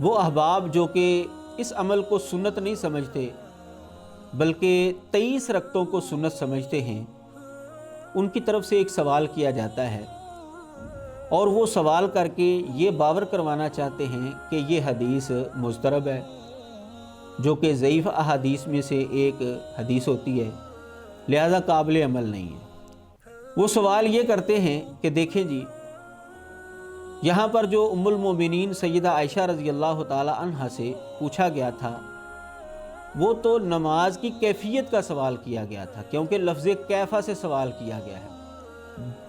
وہ احباب جو کہ اس عمل کو سنت نہیں سمجھتے بلکہ 23 رکعتوں کو سنت سمجھتے ہیں، ان کی طرف سے ایک سوال کیا جاتا ہے اور وہ سوال کر کے یہ باور کروانا چاہتے ہیں کہ یہ حدیث مضطرب ہے، جو کہ ضعیف احادیث میں سے ایک حدیث ہوتی ہے، لہذا قابل عمل نہیں ہے۔ وہ سوال یہ کرتے ہیں کہ دیکھیں جی، یہاں پر جو ام المومنین سیدہ عائشہ رضی اللہ تعالی عنہا سے پوچھا گیا تھا وہ تو نماز کی کیفیت کا سوال کیا گیا تھا، کیونکہ لفظ کیفہ سے سوال کیا گیا ہے،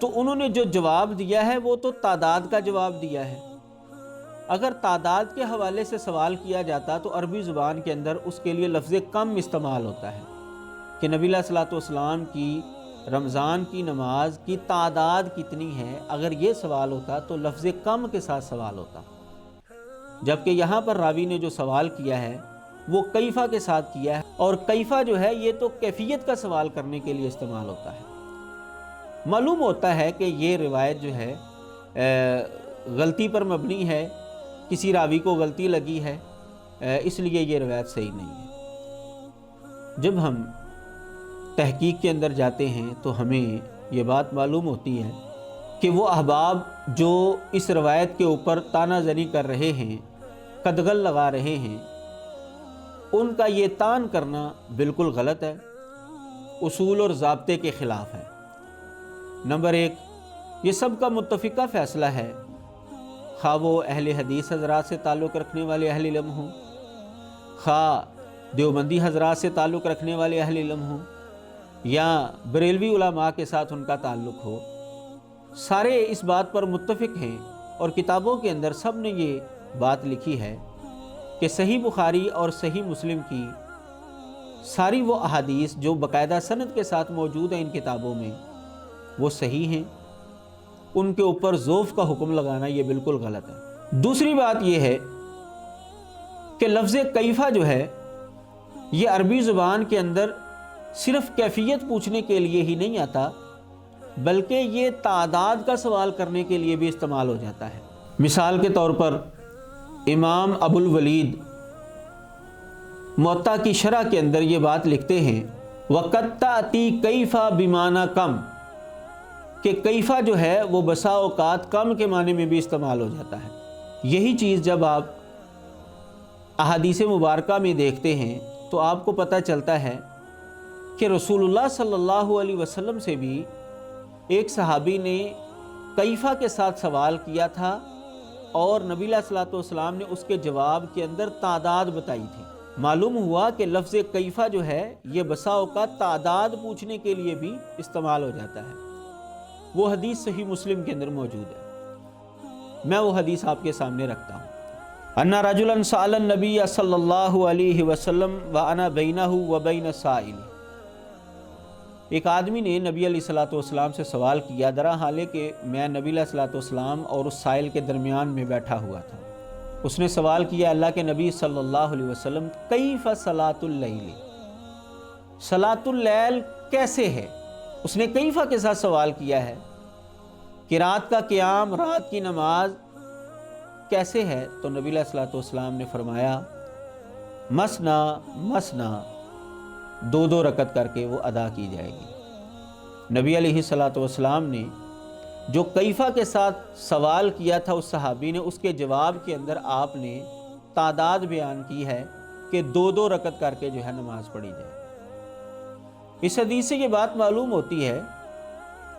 تو انہوں نے جو جواب دیا ہے وہ تو تعداد کا جواب دیا ہے۔ اگر تعداد کے حوالے سے سوال کیا جاتا تو عربی زبان کے اندر اس کے لیے لفظ کم استعمال ہوتا ہے کہ نبی علیہ الصلوۃ والسلام کی رمضان کی نماز کی تعداد کتنی ہے، اگر یہ سوال ہوتا تو لفظ کم کے ساتھ سوال ہوتا، جبکہ یہاں پر راوی نے جو سوال کیا ہے وہ کیفہ کے ساتھ کیا ہے، اور کیفہ جو ہے یہ تو کیفیت کا سوال کرنے کے لیے استعمال ہوتا ہے۔ معلوم ہوتا ہے کہ یہ روایت جو ہے غلطی پر مبنی ہے، کسی راوی کو غلطی لگی ہے، اس لیے یہ روایت صحیح نہیں ہے۔ جب ہم تحقیق کے اندر جاتے ہیں تو ہمیں یہ بات معلوم ہوتی ہے کہ وہ احباب جو اس روایت کے اوپر تانا زنی کر رہے ہیں، قدغن لگا رہے ہیں، ان کا یہ تان کرنا بالکل غلط ہے، اصول اور ضابطے کے خلاف ہے۔ نمبر ایک، یہ سب کا متفقہ فیصلہ ہے، خواہ وہ اہل حدیث حضرات سے تعلق رکھنے والے اہل علم ہوں، خواہ دیوبندی حضرات سے تعلق رکھنے والے اہل علم ہوں، یا بریلوی علماء کے ساتھ ان کا تعلق ہو، سارے اس بات پر متفق ہیں، اور کتابوں کے اندر سب نے یہ بات لکھی ہے کہ صحیح بخاری اور صحیح مسلم کی ساری وہ احادیث جو باقاعدہ سند کے ساتھ موجود ہیں ان کتابوں میں وہ صحیح ہیں، ان کے اوپر ضعف کا حکم لگانا یہ بالکل غلط ہے۔ دوسری بات یہ ہے کہ لفظ کیفہ جو ہے یہ عربی زبان کے اندر صرف کیفیت پوچھنے کے لیے ہی نہیں آتا بلکہ یہ تعداد کا سوال کرنے کے لیے بھی استعمال ہو جاتا ہے۔ مثال کے طور پر امام ابو الولید موطا کی شرح کے اندر یہ بات لکھتے ہیں وَقَدْ تَأْتِي کیفہ بِمَانَا کم، کہ کیفہ جو ہے وہ بسا اوقات کم کے معنی میں بھی استعمال ہو جاتا ہے۔ یہی چیز جب آپ احادیث مبارکہ میں دیکھتے ہیں تو آپ کو پتہ چلتا ہے کہ رسول اللہ صلی اللہ علیہ وسلم سے بھی ایک صحابی نے کیفہ کے ساتھ سوال کیا تھا اور نبی علیہ الصلوۃ والسلام نے اس کے جواب کے اندر تعداد بتائی تھی۔ معلوم ہوا کہ لفظ کیفہ جو ہے یہ بسا اوقات تعداد پوچھنے کے لیے بھی استعمال ہو جاتا ہے۔ وہ حدیث صحیح مسلم کے اندر موجود ہے، میں وہ حدیث آپ کے سامنے رکھتا ہوں۔ ان رجلا سأل النبی صلی اللہ علیہ وسلم وانا بینہ وبین سائل، ایک آدمی نے نبی علیہ الصلوۃ والسلام سے سوال کیا، درا حال ہے کہ میں نبی علیہ الصلوۃ والسلام اور اس سائل کے درمیان میں بیٹھا ہوا تھا۔ اس نے سوال کیا، اللہ کے نبی صلی اللہ علیہ وسلم کیف صلاۃ اللیل، صلاۃ اللیل کیسے ہے؟ اس نے کیفہ کے ساتھ سوال کیا ہے کہ رات کا قیام، رات کی نماز کیسے ہے؟ تو نبی علیہ الصلوۃ والسلام نے فرمایا مسنا مسنا، دو دو رکعت کر کے وہ ادا کی جائے گی۔ نبی علیہ الصلوۃ والسلام نے جو کیفہ کے ساتھ سوال کیا تھا اس صحابی نے، اس کے جواب کے اندر آپ نے تعداد بیان کی ہے کہ دو دو رکعت کر کے جو ہے نماز پڑھی جائے۔ اس حدیث سے یہ بات معلوم ہوتی ہے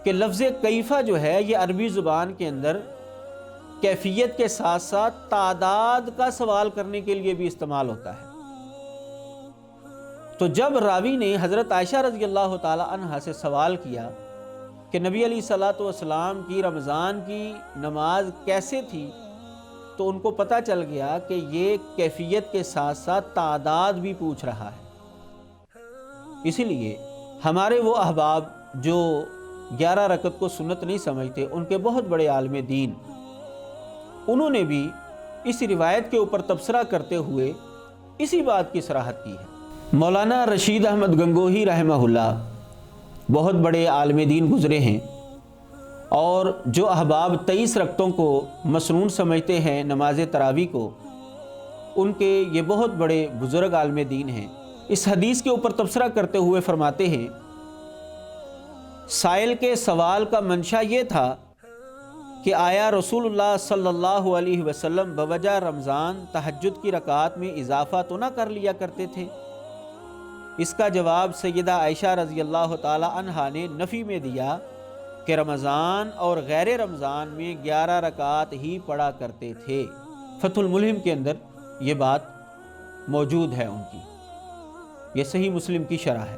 کہ لفظ کیفہ جو ہے یہ عربی زبان کے اندر کیفیت کے ساتھ ساتھ تعداد کا سوال کرنے کے لیے بھی استعمال ہوتا ہے۔ تو جب راوی نے حضرت عائشہ رضی اللہ تعالی عنہا سے سوال کیا کہ نبی علیہ الصلوۃ والسلام کی رمضان کی نماز کیسے تھی، تو ان کو پتہ چل گیا کہ یہ کیفیت کے ساتھ ساتھ تعداد بھی پوچھ رہا ہے۔ اسی لیے ہمارے وہ احباب جو 11 رکعت کو سنت نہیں سمجھتے، ان کے بہت بڑے عالم دین، انہوں نے بھی اس روایت کے اوپر تبصرہ کرتے ہوئے اسی بات کی صراحت کی ہے۔ مولانا رشید احمد گنگوہی رحمہ اللہ بہت بڑے عالم دین گزرے ہیں، اور جو احباب 23 رکعتوں کو مسنون سمجھتے ہیں نماز تراویح کو، ان کے یہ بہت بڑے بزرگ عالم دین ہیں، اس حدیث کے اوپر تبصرہ کرتے ہوئے فرماتے ہیں سائل کے سوال کا منشا یہ تھا کہ آیا رسول اللہ صلی اللہ علیہ وسلم بوجہ رمضان تہجد کی رکعات میں اضافہ تو نہ کر لیا کرتے تھے؟ اس کا جواب سیدہ عائشہ رضی اللہ تعالی عنہا نے نفی میں دیا کہ رمضان اور غیر رمضان میں 11 رکعات ہی پڑھا کرتے تھے۔ فتح الملہم کے اندر یہ بات موجود ہے ان کی، یہ صحیح مسلم کی شرح ہے۔